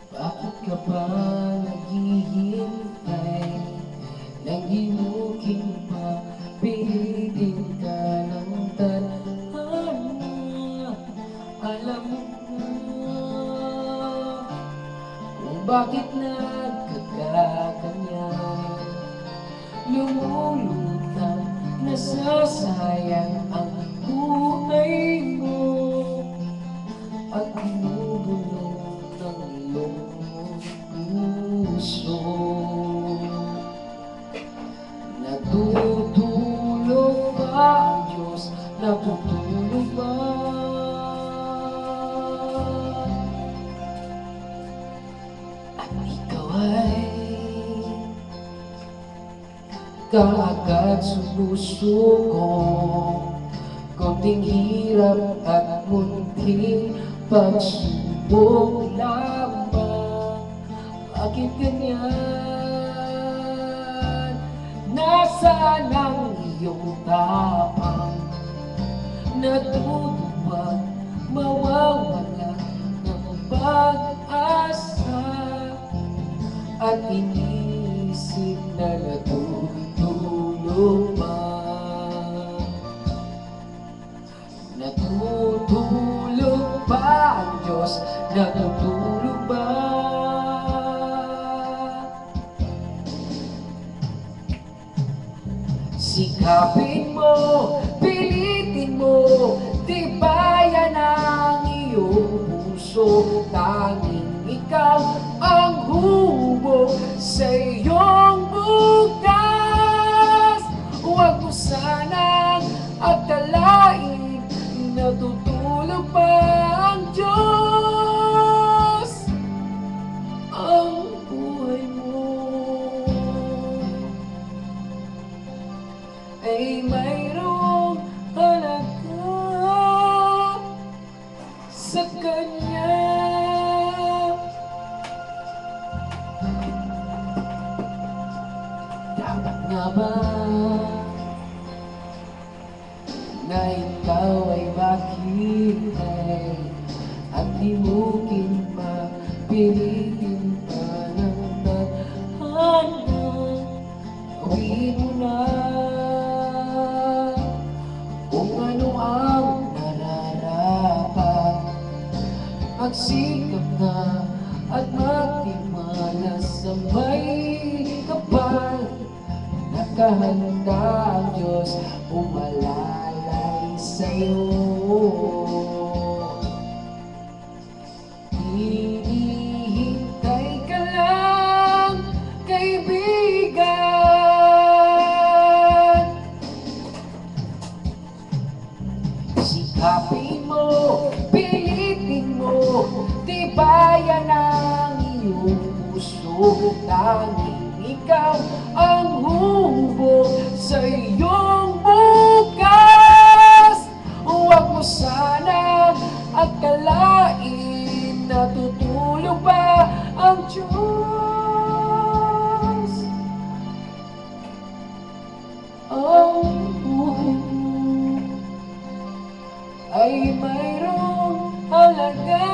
Bakit ka ba naghihintay? Naghimuking pa, pilitin ka ng tadhana. Alam mo kung bakit nagkakaganyan. Lumulutang nasasayang ang buhay mo at binubulong ng iyong puso. Natutulog ba ang Diyos? Natutulog ba? At ikaw ay kaagad sumusuko, konting hirap at munting pagsubok lamang. Bakit ganyan? Nasaan ang iyong tapang? Natutuwa, mawawala ng pag-asa at iniisip na natutulog pa. Natutulog ba ang Diyos? Natutulog ba? Sikapin mo, pilitin mo, tibayan ang iyong puso. Tanging ikaw ang hubog sa iyong bukas. Huwag mo sanang akalain natutulog pa ang Diyos. Ang buhay mo ay mayroong halaga sa Kanya. Dapat nga ba na ikaw ay makitay at himukin pa, pilitin pa ng tadhana? Gawin mo na kung ano ang nararapat. Magsikap na at magtiwala sa may kapal. Nakahanda ang Diyos umalalay sa'yo. Hinihintay ka lang, kaibigan. Sikapin mo, pilitin mo, tibayan ang iyong puso. Tanging ikaw ang hubog sa iyong bukas. Huwag mo sana akalain natutulog ba ang Diyos. Ang buhay mo ay mayroong halaga